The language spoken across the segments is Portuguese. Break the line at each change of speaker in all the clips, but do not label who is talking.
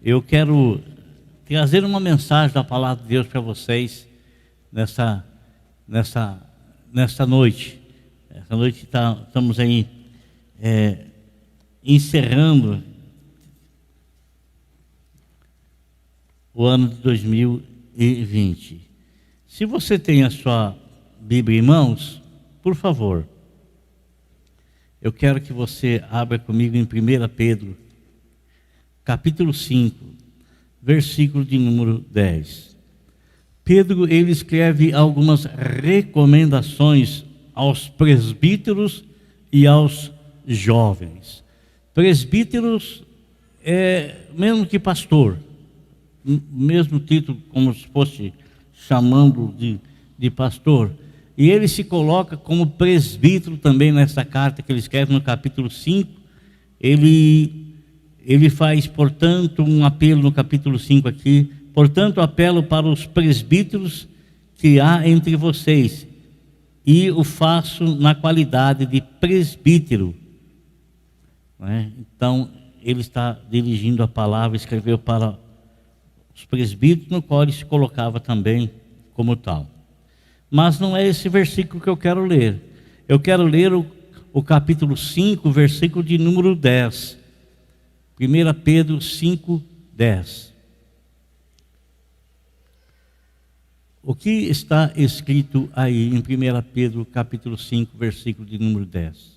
Eu quero trazer uma mensagem da palavra de Deus para vocês nessa noite. Essa noite estamos aí encerrando o ano de 2020. Se você tem a sua Bíblia em mãos, por favor, eu quero que você abra comigo em 1 Pedro, capítulo 5, versículo de número 10. Pedro, ele escreve algumas recomendações aos presbíteros e aos jovens. Presbíteros é mesmo que pastor, mesmo título, como se fosse chamando de pastor. E ele se coloca como presbítero também nessa carta que ele escreve no capítulo 5. Ele faz, portanto, um apelo no capítulo 5 aqui. Portanto, apelo para os presbíteros que há entre vocês, e o faço na qualidade de presbítero. Então, ele está dirigindo a palavra, escreveu para os presbíteros, no qual ele se colocava também como tal. Mas não é esse versículo que eu quero ler. Eu quero ler o capítulo 5, versículo de número 10. 1 Pedro 5, 10. O que está escrito aí em 1 Pedro capítulo 5, versículo de número 10?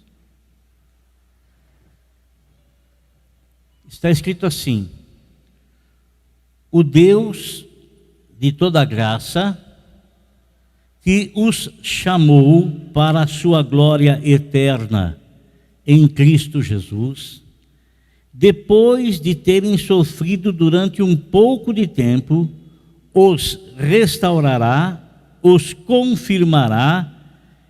Está escrito assim: o Deus de toda graça, que os chamou para a sua glória eterna em Cristo Jesus, depois de terem sofrido durante um pouco de tempo, os restaurará, os confirmará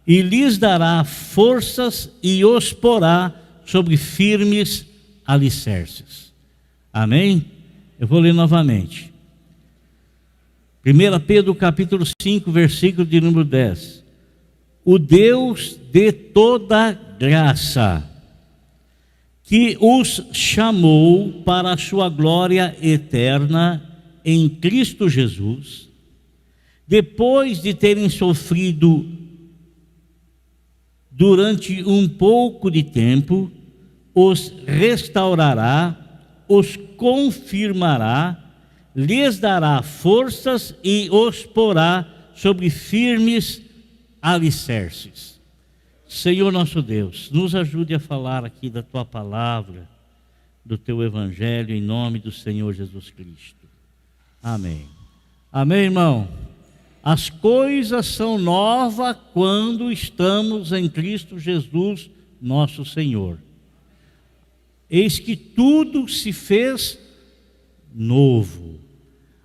e lhes dará forças e os porá sobre firmes alicerces. Amém? Eu vou ler novamente. 1 Pedro capítulo 5, versículo de número 10. O Deus de toda graça, que os chamou para a sua glória eterna em Cristo Jesus, depois de terem sofrido durante um pouco de tempo, os restaurará, os confirmará, lhes dará forças e os porá sobre firmes alicerces. Senhor nosso Deus, nos ajude a falar aqui da Tua palavra, do Teu Evangelho, em nome do Senhor Jesus Cristo. Amém. Amém, irmão? As coisas são novas quando estamos em Cristo Jesus, nosso Senhor. Eis que tudo se fez novo.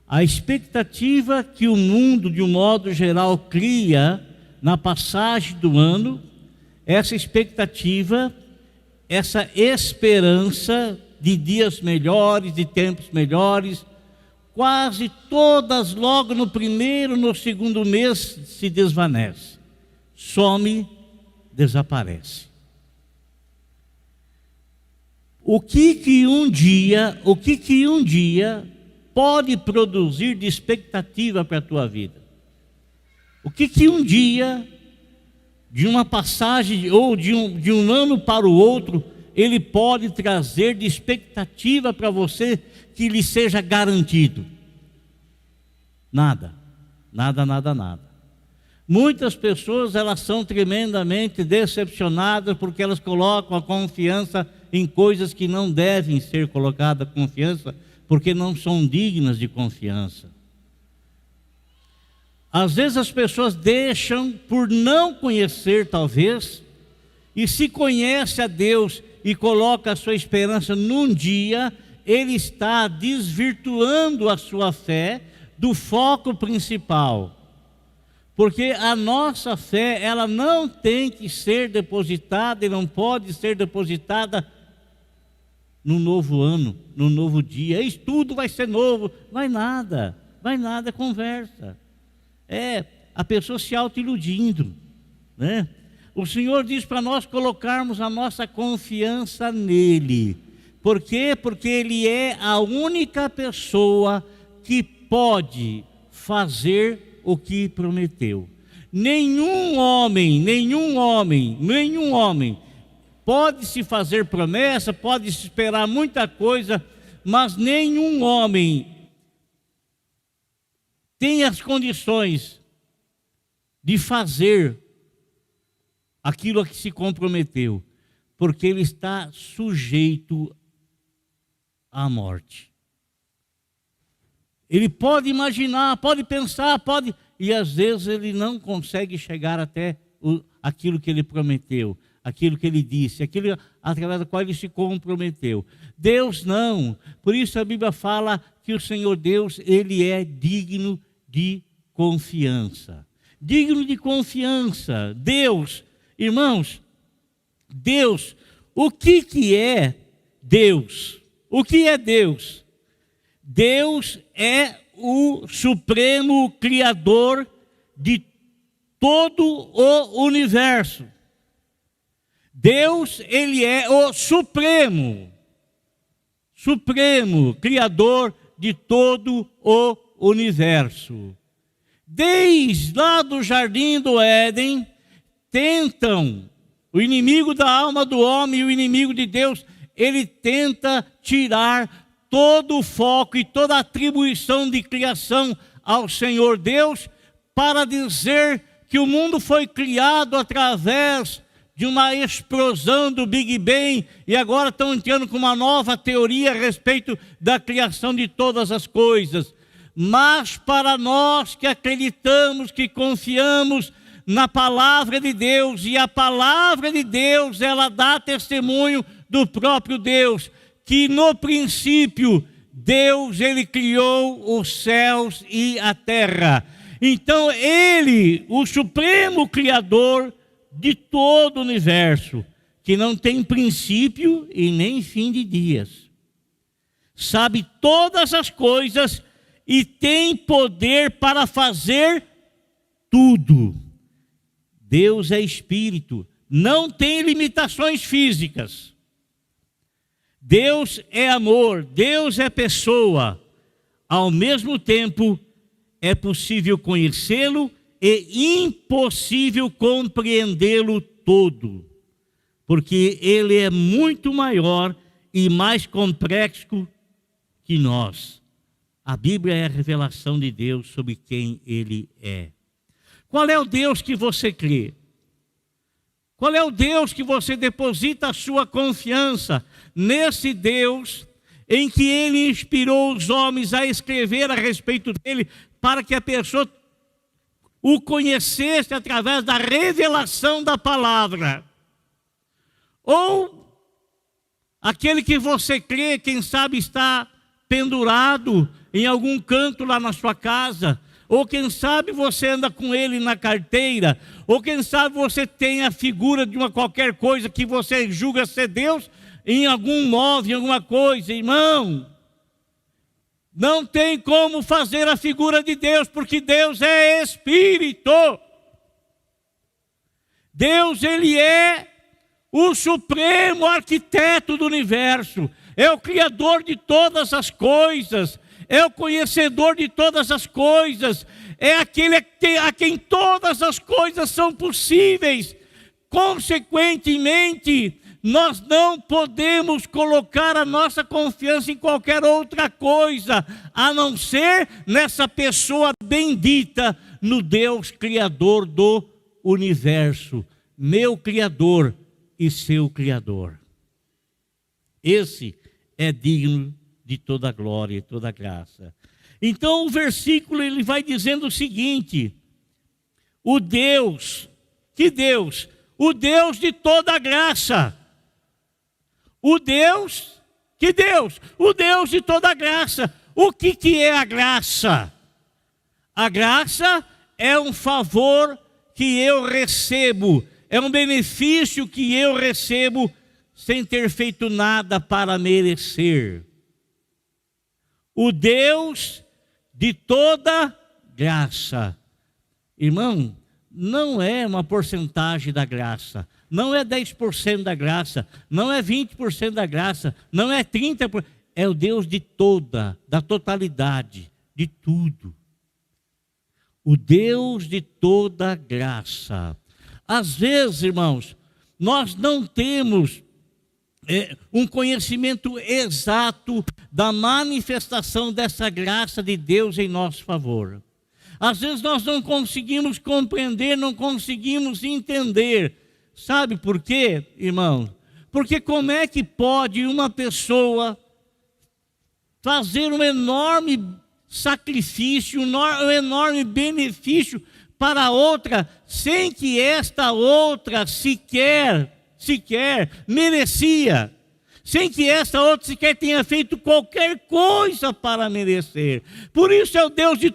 A expectativa que o mundo, de um modo geral, cria na passagem do ano, essa expectativa, essa esperança de dias melhores, de tempos melhores, quase todas logo no primeiro, no segundo mês se desvanece, some, desaparece. O que um dia pode produzir de expectativa para a tua vida? O que um dia, de uma passagem ou de um ano para o outro, ele pode trazer de expectativa para você que lhe seja garantido? Nada. Muitas pessoas, elas são tremendamente decepcionadas porque elas colocam a confiança em coisas que não devem ser colocadas confiança, porque não são dignas de confiança. Às vezes as pessoas deixam por não conhecer, talvez, e se conhece a Deus e coloca a sua esperança num dia, ele está desvirtuando a sua fé do foco principal. Porque a nossa fé, ela não tem que ser depositada e não pode ser depositada no novo ano, no novo dia. Isso tudo vai ser novo. Vai nada, é conversa. É a pessoa se auto-iludindo, né? O Senhor diz para nós colocarmos a nossa confiança nele. Por quê? Porque Ele é a única pessoa que pode fazer o que prometeu. Nenhum homem pode se fazer promessa, pode se esperar muita coisa, mas nenhum homem tem as condições de fazer aquilo a que se comprometeu, porque ele está sujeito à morte. Ele pode imaginar, pode pensar, e às vezes ele não consegue chegar até aquilo que ele prometeu, aquilo que ele disse, aquilo através do qual ele se comprometeu. Deus não. Por isso a Bíblia fala que o Senhor Deus, Ele é digno de confiança. Digno de confiança. Deus, irmãos, Deus, o que é Deus? O que é Deus? Deus é o supremo criador de todo o universo. Deus, Ele é o supremo criador de todo o universo. Desde lá do jardim do Éden, tentam, o inimigo da alma do homem e o inimigo de Deus, ele tenta tirar todo o foco e toda a atribuição de criação ao Senhor Deus, para dizer que o mundo foi criado através de uma explosão do Big Bang, e agora estão entrando com uma nova teoria a respeito da criação de todas as coisas. Mas para nós que acreditamos, que confiamos na palavra de Deus, e a palavra de Deus, ela dá testemunho do próprio Deus, que no princípio Deus, Ele criou os céus e a terra. Então Ele, o supremo criador de todo o universo, que não tem princípio e nem fim de dias, sabe todas as coisas e tem poder para fazer tudo. Deus é espírito, não tem limitações físicas. Deus é amor, Deus é pessoa. Ao mesmo tempo, é possível conhecê-lo e impossível compreendê-lo todo, porque Ele é muito maior e mais complexo que nós. A Bíblia é a revelação de Deus sobre quem Ele é. Qual é o Deus que você crê? Qual é o Deus que você deposita a sua confiança? Nesse Deus em que Ele inspirou os homens a escrever a respeito dEle, para que a pessoa o conhecesse através da revelação da palavra. Ou aquele que você crê, quem sabe está pendurado em algum canto lá na sua casa, ou quem sabe você anda com ele na carteira, ou quem sabe você tem a figura de uma qualquer coisa que você julga ser Deus em algum móvel, em alguma coisa. Irmão, não tem como fazer a figura de Deus, porque Deus é Espírito. Deus, Ele é o supremo arquiteto do universo, é o Criador de todas as coisas, é o conhecedor de todas as coisas, é aquele a quem todas as coisas são possíveis. Consequentemente, nós não podemos colocar a nossa confiança em qualquer outra coisa, a não ser nessa pessoa bendita, no Deus Criador do universo, meu Criador e seu Criador. Esse é digno de toda glória e toda graça. Então o versículo ele vai dizendo o seguinte: o Deus, que Deus? O Deus de toda graça. O Deus, que Deus? O Deus de toda graça. O que é a graça? A graça é um favor que eu recebo, é um benefício que eu recebo sem ter feito nada para merecer. O Deus de toda graça. Irmão, não é uma porcentagem da graça, não é 10% da graça, não é 20% da graça, não é 30%, é o Deus de toda, da totalidade, de tudo. O Deus de toda graça. Às vezes, irmãos, nós não temos um conhecimento exato da manifestação dessa graça de Deus em nosso favor. Às vezes nós não conseguimos compreender, não conseguimos entender. Sabe por quê, irmão? Porque como é que pode uma pessoa fazer um enorme sacrifício, um enorme benefício para outra, sem que esta outra sequer merecia, sem que esta outra sequer tenha feito qualquer coisa para merecer? Por isso é o Deus de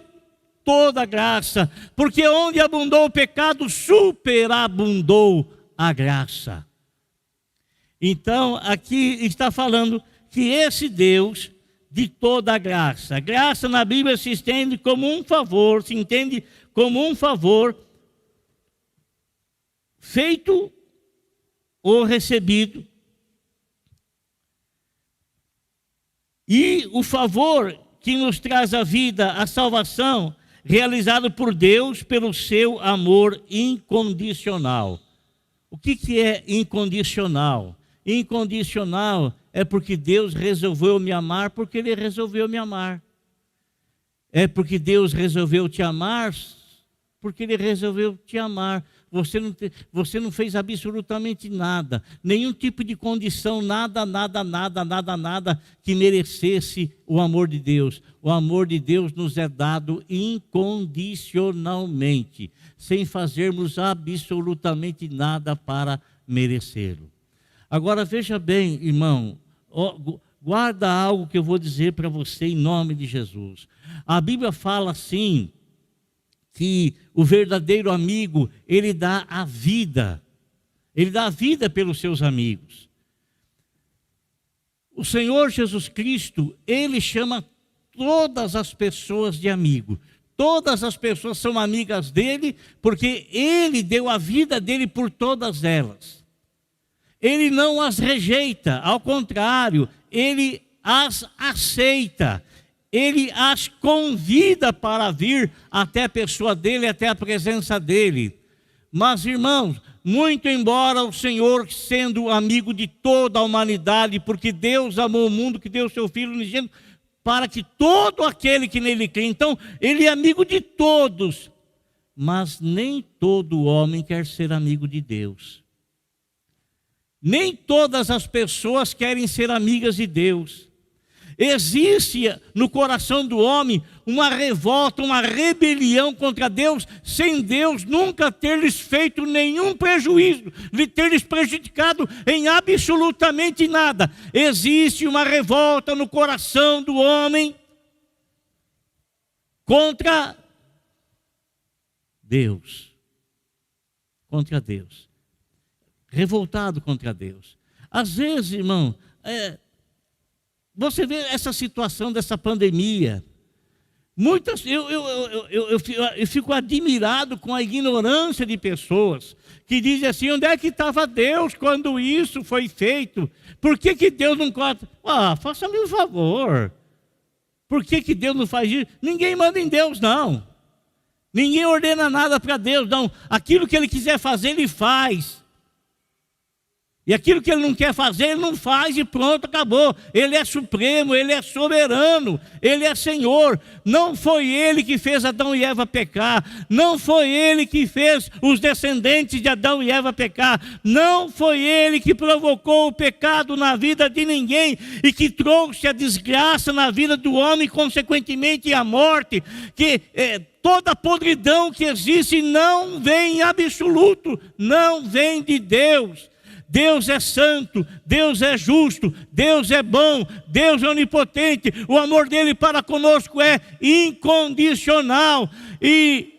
toda graça, porque onde abundou o pecado, superabundou a graça. Então, aqui está falando que esse Deus de toda graça, graça na Bíblia se entende como um favor, feito ou recebido. E o favor que nos traz a vida, a salvação, realizado por Deus pelo seu amor incondicional. O que é incondicional? Incondicional é porque Deus resolveu me amar, porque Ele resolveu me amar. É porque Deus resolveu te amar, porque Ele resolveu te amar. Você não fez absolutamente nada, nenhum tipo de condição, nada que merecesse o amor de Deus. O amor de Deus nos é dado incondicionalmente, sem fazermos absolutamente nada para merecê-lo. Agora veja bem, irmão, guarda algo que eu vou dizer para você em nome de Jesus. A Bíblia fala assim, que o verdadeiro amigo, ele dá a vida pelos seus amigos. O Senhor Jesus Cristo, Ele chama todas as pessoas de amigo. Todas as pessoas são amigas dele, porque Ele deu a vida dele por todas elas. Ele não as rejeita, ao contrário, Ele as aceita. Ele as convida para vir até a pessoa dele, até a presença dele. Mas, irmãos, muito embora o Senhor, sendo amigo de toda a humanidade, porque Deus amou o mundo, que deu o seu Filho unigênito, para que todo aquele que nele crê, então, Ele é amigo de todos. Mas nem todo homem quer ser amigo de Deus. Nem todas as pessoas querem ser amigas de Deus. Existe no coração do homem uma revolta, uma rebelião contra Deus, sem Deus nunca ter lhes feito nenhum prejuízo, ter lhes prejudicado em absolutamente nada. Existe uma revolta no coração do homem contra Deus. Contra Deus. Revoltado contra Deus. Às vezes, irmão, você vê essa situação dessa pandemia. Eu fico admirado com a ignorância de pessoas que dizem assim: onde é que estava Deus quando isso foi feito? Por que Deus não corta? Faça-me um favor. Por que Deus não faz isso? Ninguém manda em Deus, não. Ninguém ordena nada para Deus, não. Aquilo que Ele quiser fazer, Ele faz. E aquilo que Ele não quer fazer, Ele não faz e pronto, acabou. Ele é supremo, Ele é soberano, Ele é Senhor. Não foi Ele que fez Adão e Eva pecar. Não foi Ele que fez os descendentes de Adão e Eva pecar. Não foi Ele que provocou o pecado na vida de ninguém e que trouxe a desgraça na vida do homem, consequentemente a morte. Toda a podridão que existe não vem em absoluto, não vem de Deus. Deus é santo, Deus é justo, Deus é bom, Deus é onipotente, o amor dele para conosco é incondicional. E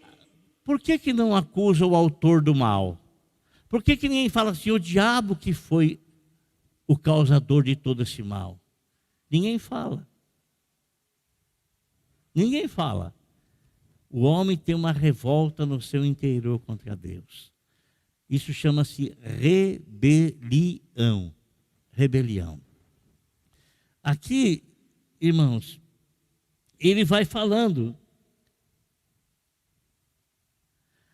por que não acusa o autor do mal? Por que ninguém fala assim, o diabo que foi o causador de todo esse mal? Ninguém fala. Ninguém fala. o homem tem uma revolta no seu interior contra Deus. Isso chama-se rebelião. Rebelião. Aqui, irmãos, ele vai falando.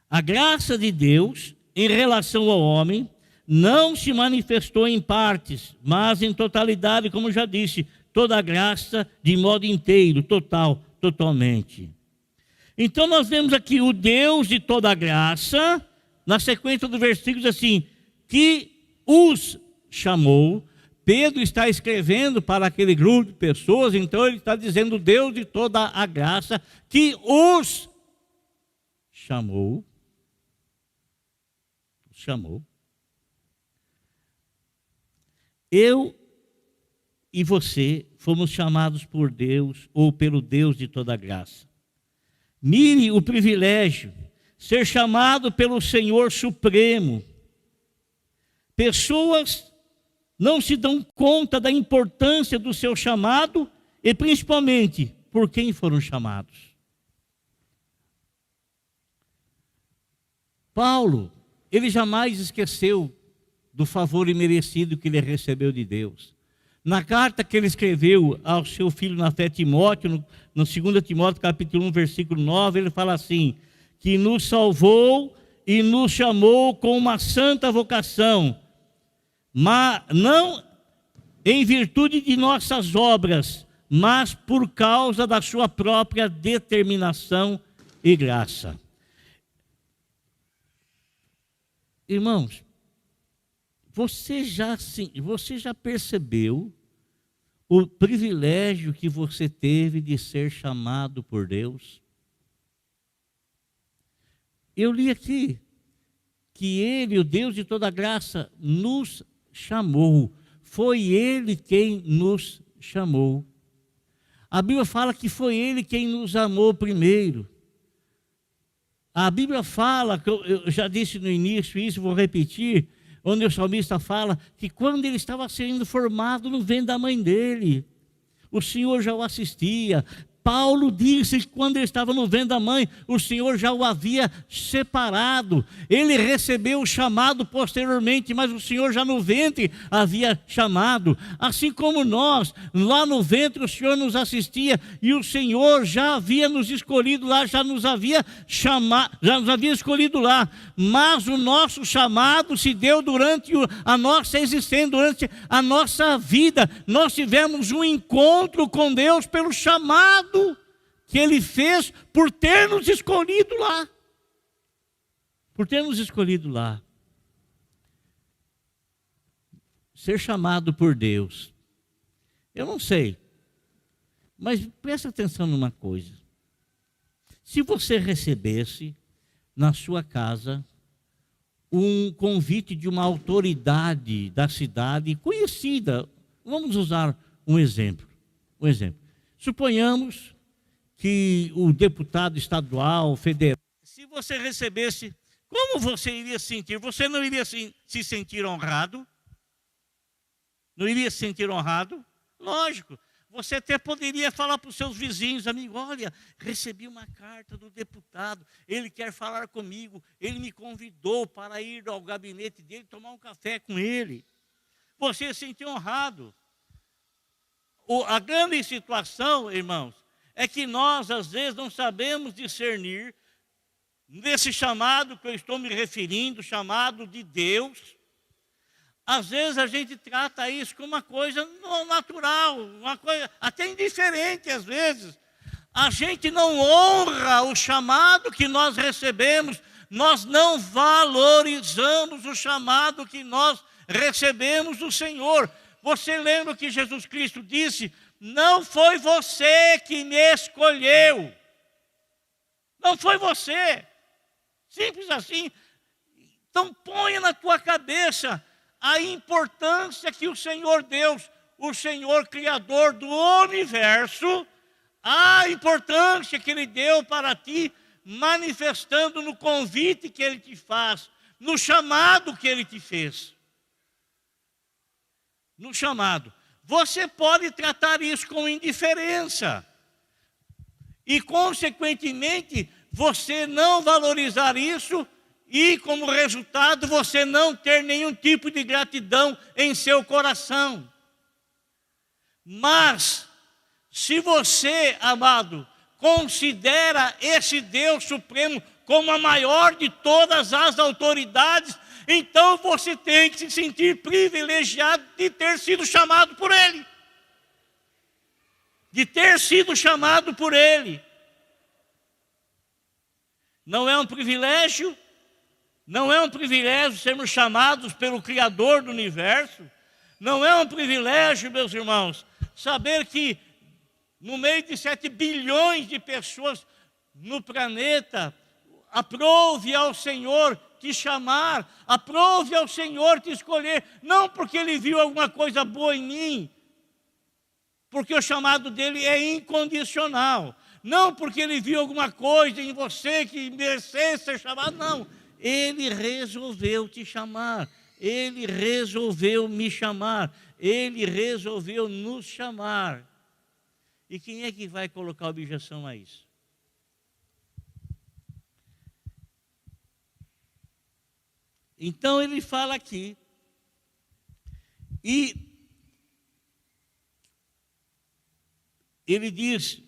A graça de Deus em relação ao homem não se manifestou em partes, mas em totalidade, como já disse, toda a graça de modo inteiro, totalmente. Então nós vemos aqui o Deus de toda a graça, na sequência do versículo diz assim, que os chamou. Pedro está escrevendo para aquele grupo de pessoas, então ele está dizendo Deus de toda a graça, que os chamou. Eu e você fomos chamados por Deus, ou pelo Deus de toda a graça. Mire o privilégio, ser chamado pelo Senhor Supremo. Pessoas não se dão conta da importância do seu chamado e principalmente por quem foram chamados. Paulo, ele jamais esqueceu do favor imerecido que ele recebeu de Deus. Na carta que ele escreveu ao seu filho na fé Timóteo, no 2 Timóteo capítulo 1, versículo 9, ele fala assim, que nos salvou e nos chamou com uma santa vocação, mas não em virtude de nossas obras, mas por causa da sua própria determinação e graça. Irmãos, você já percebeu o privilégio que você teve de ser chamado por Deus? Eu li aqui que Ele, o Deus de toda graça, nos chamou. Foi Ele quem nos chamou. A Bíblia fala que foi Ele quem nos amou primeiro. A Bíblia fala, que eu já disse no início isso, vou repetir, onde o salmista fala que quando ele estava sendo formado no ventre da mãe dele, o Senhor já o assistia. Paulo disse que quando ele estava no ventre da mãe, o Senhor já o havia separado. Ele recebeu o chamado posteriormente, mas o Senhor já no ventre havia chamado. Assim como nós, lá no ventre o Senhor nos assistia e o Senhor já havia nos escolhido lá, já nos havia chamado, já nos havia escolhido lá. Mas o nosso chamado se deu durante a nossa existência, durante a nossa vida. Nós tivemos um encontro com Deus pelo chamado que Ele fez por ter nos escolhido lá. Por ter nos escolhido lá. Ser chamado por Deus. Eu não sei, mas presta atenção numa coisa. Se você recebesse na sua casa um convite de uma autoridade da cidade conhecida, vamos usar um exemplo. Suponhamos que o deputado estadual, federal, se você recebesse, como você iria sentir? Você não iria se sentir honrado? Não iria se sentir honrado? Lógico. Você até poderia falar para os seus vizinhos, amigo, olha, recebi uma carta do deputado, ele quer falar comigo, ele me convidou para ir ao gabinete dele, tomar um café com ele. Você ia se sentir honrado. A grande situação, irmãos, é que nós, às vezes, não sabemos discernir nesse chamado que eu estou me referindo, chamado de Deus. Às vezes, a gente trata isso como uma coisa não natural, uma coisa até indiferente, às vezes. A gente não honra o chamado que nós recebemos, nós não valorizamos o chamado que nós recebemos do Senhor. Você lembra que Jesus Cristo disse, não foi você que me escolheu. Não foi você. Simples assim. Então ponha na tua cabeça a importância que o Senhor Deus, o Senhor Criador do universo, a importância que Ele deu para ti, manifestando no convite que Ele te faz, no chamado que Ele te fez. No chamado. Você pode tratar isso com indiferença. E, consequentemente, você não valorizar isso e, como resultado, você não ter nenhum tipo de gratidão em seu coração. Mas, se você, amado, considera esse Deus Supremo como a maior de todas as autoridades, então você tem que se sentir privilegiado de ter sido chamado por Ele. De ter sido chamado por Ele. Não é um privilégio? Não é um privilégio sermos chamados pelo Criador do universo? Não é um privilégio, meus irmãos, saber que no meio de 7 bilhões de pessoas no planeta, aprove ao Senhor te chamar, aprove ao Senhor te escolher, não porque Ele viu alguma coisa boa em mim, porque o chamado dele é incondicional, não porque Ele viu alguma coisa em você que merecesse ser chamado, não. Ele resolveu te chamar, Ele resolveu me chamar, Ele resolveu nos chamar. E quem é que vai colocar objeção a isso? Então ele fala aqui, e ele diz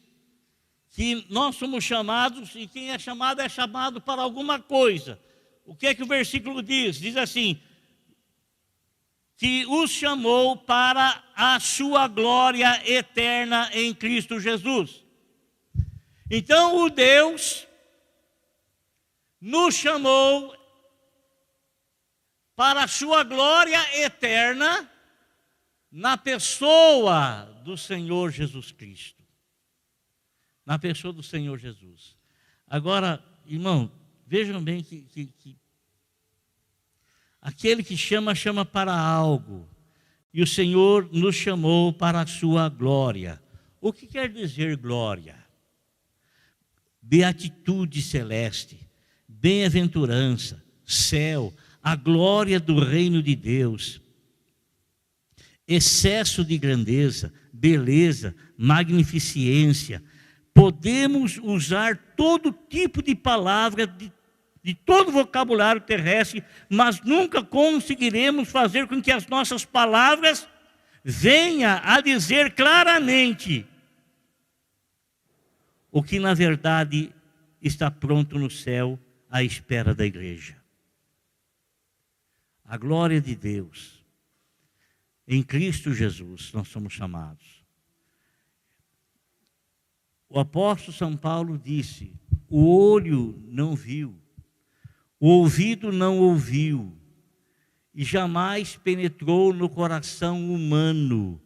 que nós somos chamados, e quem é chamado para alguma coisa. O que é que o versículo diz? Diz assim, que os chamou para a sua glória eterna em Cristo Jesus. Então o Deus nos chamou para a sua glória eterna na pessoa do Senhor Jesus Cristo. Na pessoa do Senhor Jesus. Agora, irmão, vejam bem que aquele que chama, chama para algo. E o Senhor nos chamou para a sua glória. O que quer dizer glória? Beatitude celeste, bem-aventurança, céu, a glória do reino de Deus, excesso de grandeza, beleza, magnificência. Podemos usar todo tipo de palavra, de todo vocabulário terrestre, mas nunca conseguiremos fazer com que as nossas palavras venham a dizer claramente o que na verdade está pronto no céu à espera da igreja. A glória de Deus, em Cristo Jesus, nós somos chamados. O apóstolo São Paulo disse, o olho não viu, o ouvido não ouviu, e jamais penetrou no coração humano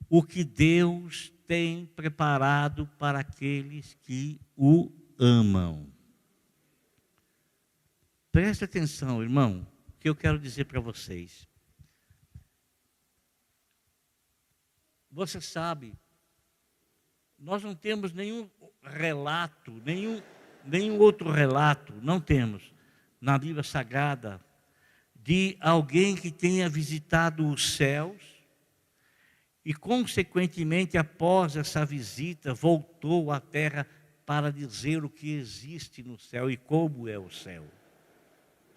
o que Deus tem preparado para aqueles que o amam. Preste atenção, irmão, o que eu quero dizer para vocês. Você sabe, nós não temos nenhum relato, nenhum outro relato, não temos, na Bíblia Sagrada, de alguém que tenha visitado os céus e, consequentemente, após essa visita, voltou à terra para dizer o que existe no céu e como é o céu.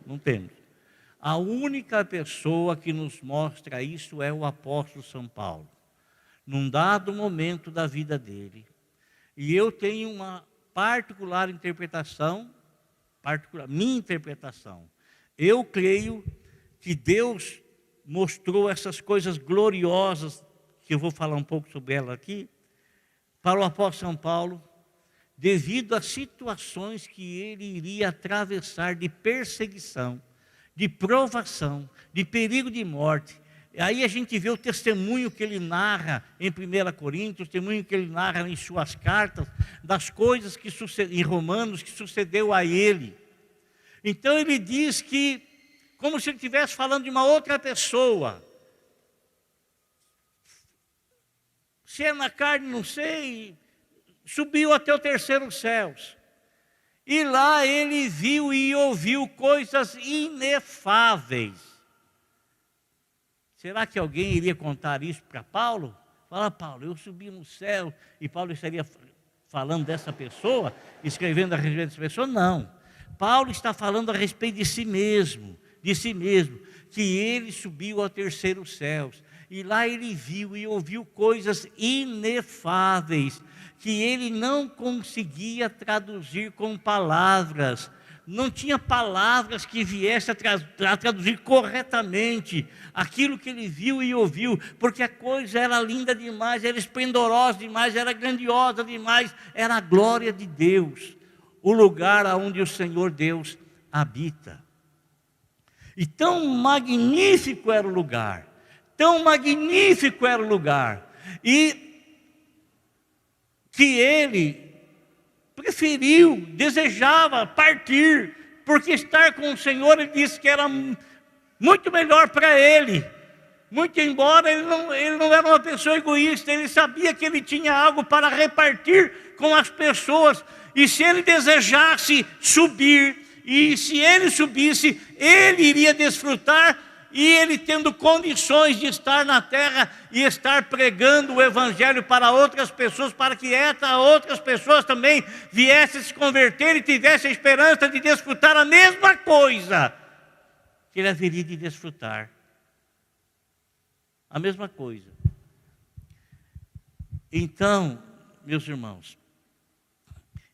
Não temos. A única pessoa que nos mostra isso é o apóstolo São Paulo, num dado momento da vida dele. E eu tenho uma particular interpretação, minha interpretação. Eu creio que Deus mostrou essas coisas gloriosas, que eu vou falar um pouco sobre ela aqui, para o apóstolo São Paulo, devido às situações que ele iria atravessar de perseguição, de provação, de perigo de morte. Aí a gente vê o testemunho que ele narra em 1 Coríntios, o testemunho que ele narra em suas cartas, das coisas que sucederam em Romanos, que sucedeu a ele. Então ele diz que, como se ele estivesse falando de uma outra pessoa. Se é na carne, não sei, subiu até o terceiro céus. E lá ele viu e ouviu coisas inefáveis. Será que alguém iria contar isso para Paulo? Fala, Paulo, eu subi no céu, e Paulo estaria falando dessa pessoa, escrevendo a respeito dessa pessoa, não. Paulo está falando a respeito de si mesmo, que ele subiu ao terceiro céu, e lá ele viu e ouviu coisas inefáveis, que ele não conseguia traduzir com palavras, não tinha palavras que viessem a traduzir corretamente aquilo que ele viu e ouviu, porque a coisa era linda demais, era esplendorosa demais, era grandiosa demais, era a glória de Deus, o lugar onde o Senhor Deus habita. E tão magnífico era o lugar, e que ele preferiu, desejava partir, porque estar com o Senhor, ele disse que era muito melhor para ele, muito embora ele não era uma pessoa egoísta, ele sabia que ele tinha algo para repartir com as pessoas, e se ele desejasse subir, e se ele subisse, ele iria desfrutar, e ele tendo condições de estar na terra e estar pregando o evangelho para outras pessoas, para que essas outras pessoas também viessem se converter e tivessem a esperança de desfrutar a mesma coisa que ele haveria de desfrutar. A mesma coisa. Então, meus irmãos,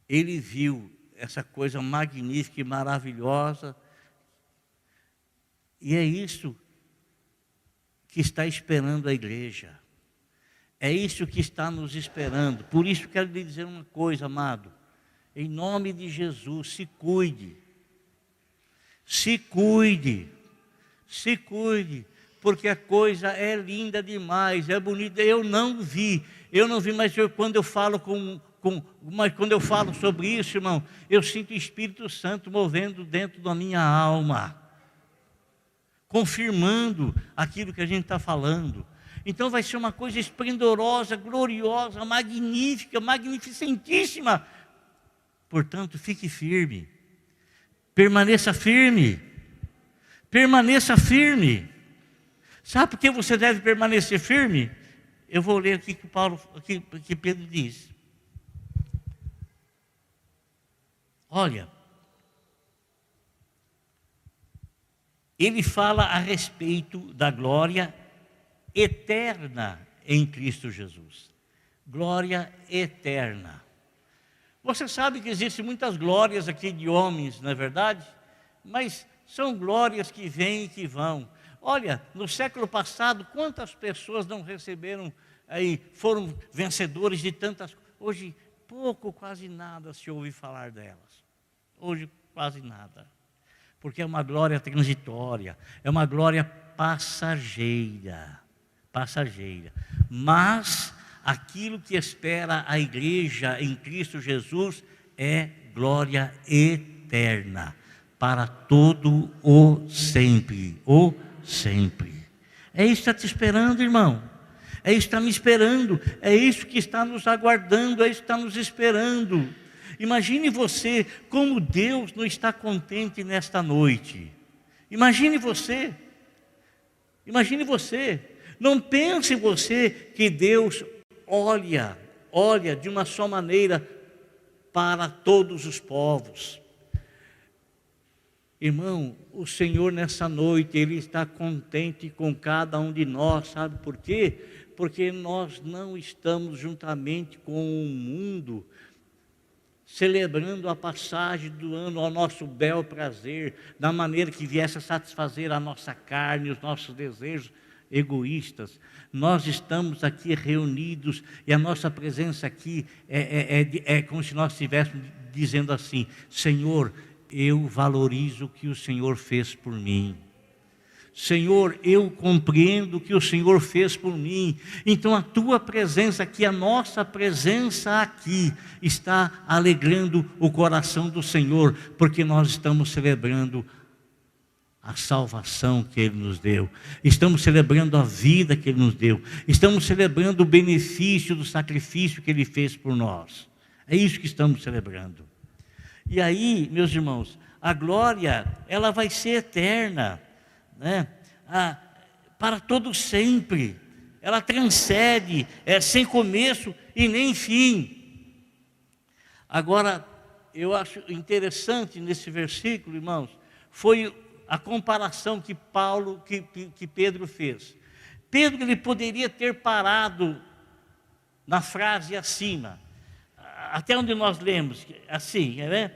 ele viu essa coisa magnífica e maravilhosa, e é isso que está esperando a igreja. É isso que está nos esperando. Por isso quero lhe dizer uma coisa, amado. Em nome de Jesus, se cuide. Se cuide. Se cuide. Porque a coisa é linda demais, é bonita. Eu não vi, mas quando eu falo mas quando eu falo sobre isso, irmão, eu sinto o Espírito Santo movendo dentro da minha alma, confirmando aquilo que a gente está falando. Então vai ser uma coisa esplendorosa, gloriosa, magnífica, magnificentíssima. Portanto, fique firme, permaneça firme, permaneça firme. Sabe por que você deve permanecer firme? Eu vou ler aqui que Pedro diz. Olha, ele fala a respeito da glória eterna em Cristo Jesus. Glória eterna. Você sabe que existem muitas glórias aqui de homens, não é verdade? Mas são glórias que vêm e que vão. Olha, no século passado, quantas pessoas não receberam, foram vencedores de tantas coisas. Hoje, pouco, quase nada se ouve falar delas. Hoje, quase nada. Porque é uma glória transitória, é uma glória passageira. Mas aquilo que espera a igreja em Cristo Jesus é glória eterna, para todo o sempre. É isso que está te esperando, irmão. É isso que está me esperando, é isso que está nos aguardando, é isso que está nos esperando. Imagine você como Deus não está contente nesta noite. Imagine você. Não pense você que Deus olha de uma só maneira para todos os povos. Irmão, o Senhor nessa noite, Ele está contente com cada um de nós, sabe por quê? Porque nós não estamos juntamente com o mundo, celebrando a passagem do ano ao nosso bel prazer, da maneira que viesse a satisfazer a nossa carne, os nossos desejos egoístas. Nós estamos aqui reunidos e a nossa presença aqui é como se nós estivéssemos dizendo assim: Senhor, eu valorizo o que o Senhor fez por mim. Senhor, eu compreendo o que o Senhor fez por mim. Então a tua presença aqui, a nossa presença aqui, está alegrando o coração do Senhor, porque nós estamos celebrando a salvação que Ele nos deu, estamos celebrando a vida que Ele nos deu, estamos celebrando o benefício do sacrifício que Ele fez por nós. É isso que estamos celebrando. E aí, meus irmãos, a glória, ela vai ser eterna, né? Para todo sempre. Ela transcende, é sem começo e nem fim. Agora, eu acho interessante nesse versículo, irmãos, foi a comparação que Pedro fez. Pedro, ele poderia ter parado na frase acima, até onde nós lemos, assim, né?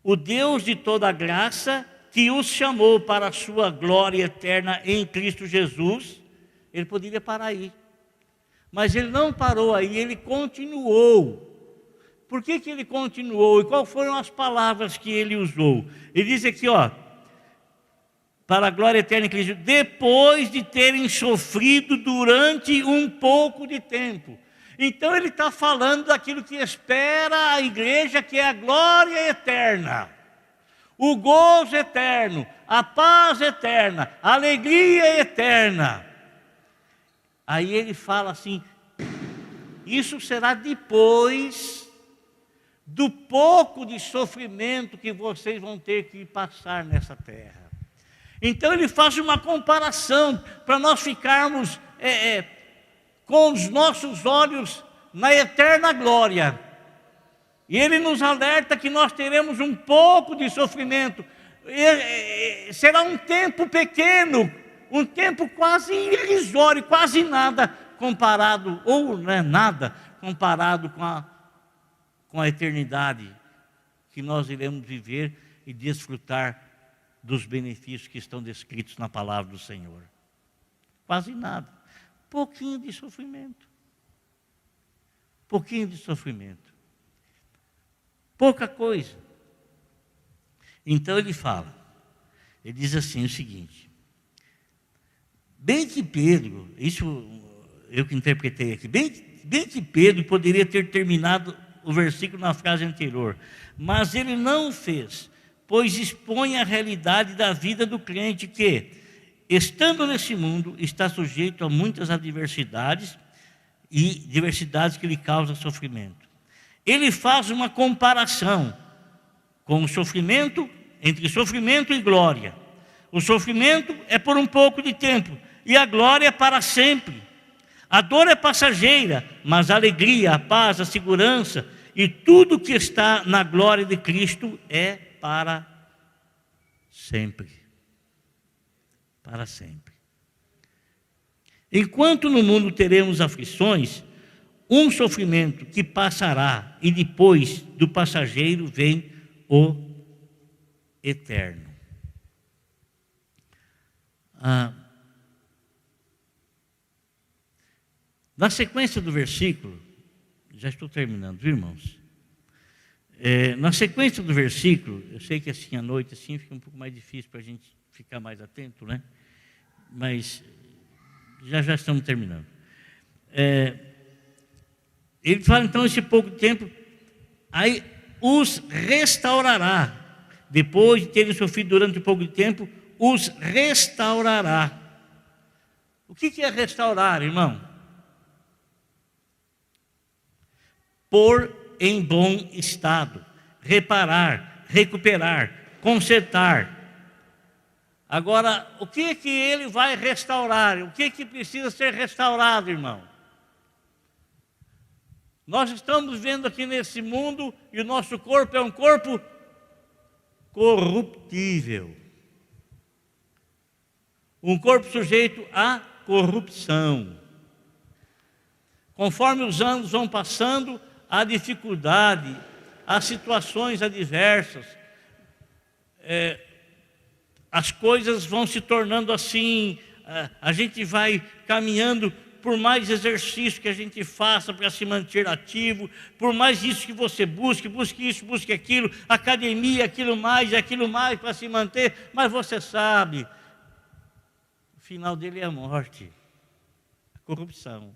O Deus de toda graça, que os chamou para a sua glória eterna em Cristo Jesus, ele poderia parar aí. Mas ele não parou aí, ele continuou. Por que ele continuou? E quais foram as palavras que ele usou? Ele diz aqui, ó, para a glória eterna em Cristo, depois de terem sofrido durante um pouco de tempo. Então ele está falando daquilo que espera a igreja, que é a glória eterna, o gozo eterno, a paz eterna, a alegria eterna. Aí ele fala assim, isso será depois do pouco de sofrimento que vocês vão ter que passar nessa terra. Então ele faz uma comparação para nós ficarmos com os nossos olhos na eterna glória. E ele nos alerta que nós teremos um pouco de sofrimento. Será um tempo pequeno, um tempo quase irrisório, quase nada comparado, ou não é nada comparado com a eternidade que nós iremos viver e desfrutar dos benefícios que estão descritos na palavra do Senhor. Quase nada. Pouquinho de sofrimento. Pouquinho de sofrimento. Pouca coisa. Então ele fala, ele diz assim o seguinte, bem que Pedro, isso eu que interpretei aqui, bem que Pedro poderia ter terminado o versículo na frase anterior, mas ele não o fez, pois expõe a realidade da vida do crente que, estando nesse mundo, está sujeito a muitas adversidades e diversidades que lhe causam sofrimento. Ele faz uma comparação com o sofrimento, entre sofrimento e glória. O sofrimento é por um pouco de tempo e a glória é para sempre. A dor é passageira, mas a alegria, a paz, a segurança e tudo que está na glória de Cristo é para sempre. Para sempre. Enquanto no mundo teremos aflições, um sofrimento que passará e depois do passageiro vem o eterno. Na sequência do versículo, já estou terminando, viu, irmãos? Na sequência do versículo, eu sei que assim à noite assim fica um pouco mais difícil para a gente ficar mais atento, né? Mas já estamos terminando. Ele fala então esse pouco de tempo, aí os restaurará. Depois de terem sofrido durante um pouco de tempo, os restaurará. O que é restaurar, irmão? Pôr em bom estado, reparar, recuperar, consertar. Agora, o que ele vai restaurar? O que precisa ser restaurado, irmão? Nós estamos vendo aqui nesse mundo e o nosso corpo é um corpo corruptível. Um corpo sujeito à corrupção. Conforme os anos vão passando, a dificuldade, as situações adversas, as coisas vão se tornando assim, a gente vai caminhando, por mais exercício que a gente faça para se manter ativo, por mais isso que você busque isso, busque aquilo, academia, aquilo mais para se manter, mas você sabe, o final dele é a morte, a corrupção.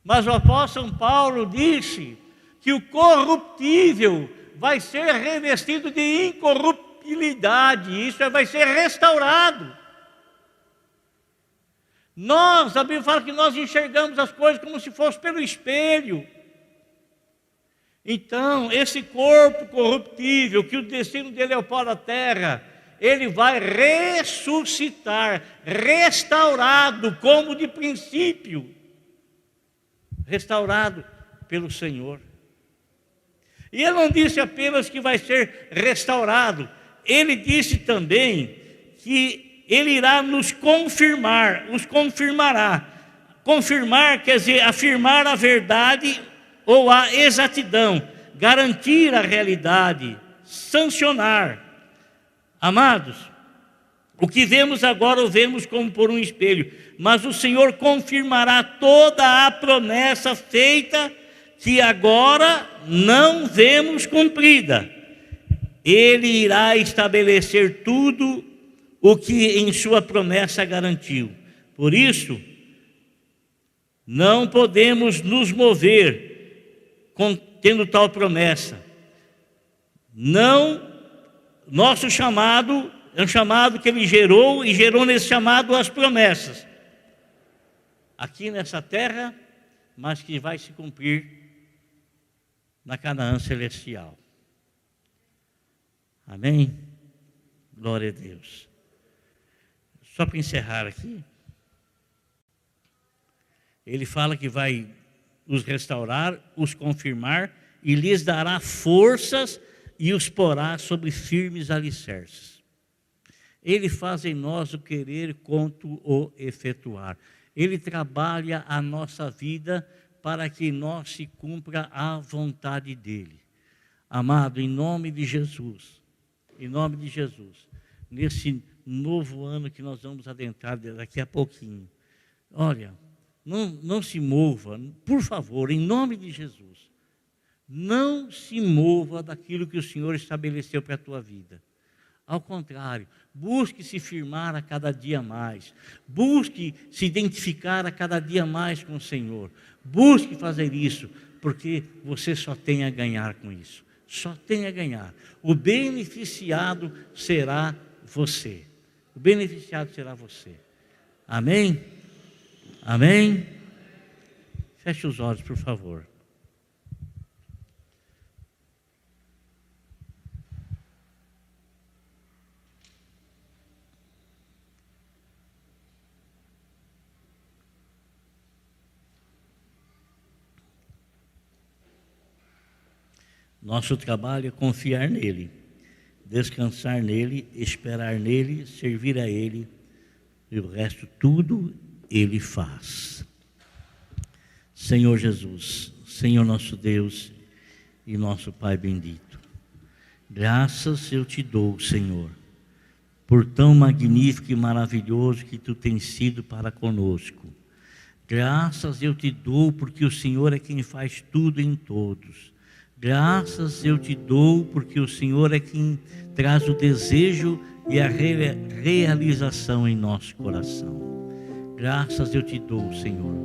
Mas o apóstolo São Paulo disse que o corruptível vai ser revestido de incorruptibilidade, isso vai ser restaurado. A Bíblia fala que nós enxergamos as coisas como se fosse pelo espelho. Então, esse corpo corruptível, que o destino dele é o pó da terra, ele vai ressuscitar, restaurado como de princípio, restaurado pelo Senhor. E ele não disse apenas que vai ser restaurado, ele disse também que ele irá nos confirmará. Confirmar quer dizer afirmar a verdade ou a exatidão, garantir a realidade, sancionar. Amados, o que vemos agora o vemos como por um espelho, mas o Senhor confirmará toda a promessa feita que agora não vemos cumprida. Ele irá estabelecer tudo o que em sua promessa garantiu. Por isso, não podemos nos mover tendo tal promessa. Não, nosso chamado é um chamado que ele gerou, e gerou nesse chamado as promessas. Aqui nessa terra, mas que vai se cumprir na Canaã celestial. Amém? Glória a Deus. Só para encerrar aqui, ele fala que vai os restaurar, os confirmar, e lhes dará forças e os porá sobre firmes alicerces. Ele faz em nós o querer quanto o efetuar. Ele trabalha a nossa vida para que nós se cumpra a vontade dele. Amado, em nome de Jesus, nesse novo ano que nós vamos adentrar daqui a pouquinho, olha, não se mova, por favor, em nome de Jesus, não se mova daquilo que o Senhor estabeleceu para a tua vida. Ao contrário, busque se firmar a cada dia mais, busque se identificar a cada dia mais com o Senhor, busque fazer isso, porque você só tem a ganhar com isso, só tem a ganhar. O beneficiado será você, o beneficiado será você. Amém? Amém? Feche os olhos, por favor. Nosso trabalho é confiar nele, descansar nele, esperar nele, servir a ele, e o resto tudo ele faz. Senhor Jesus, Senhor nosso Deus e nosso Pai bendito, graças eu te dou, Senhor, por tão magnífico e maravilhoso que tu tens sido para conosco. Graças eu te dou porque o Senhor é quem faz tudo em todos. Graças eu te dou porque o Senhor é quem traz o desejo e a realização em nosso coração. Graças eu te dou, Senhor,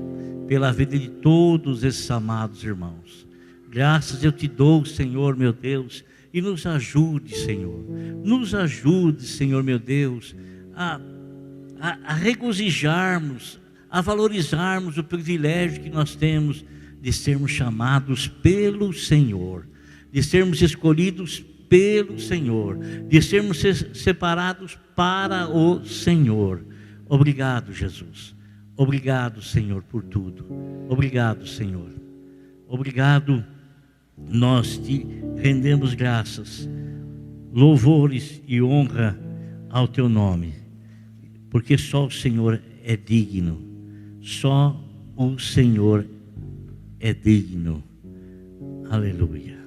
pela vida de todos esses amados irmãos. Graças eu te dou, Senhor, meu Deus, e nos ajude, Senhor. Nos ajude, Senhor, meu Deus, a regozijarmos, a valorizarmos o privilégio que nós temos de sermos chamados pelo Senhor, de sermos escolhidos pelo Senhor, de sermos separados para o Senhor. Obrigado, Jesus. Obrigado, Senhor, por tudo. Obrigado, Senhor. Obrigado. Nós te rendemos graças, louvores e honra ao teu nome, porque só o Senhor é digno. Só o Senhor é digno. Aleluia.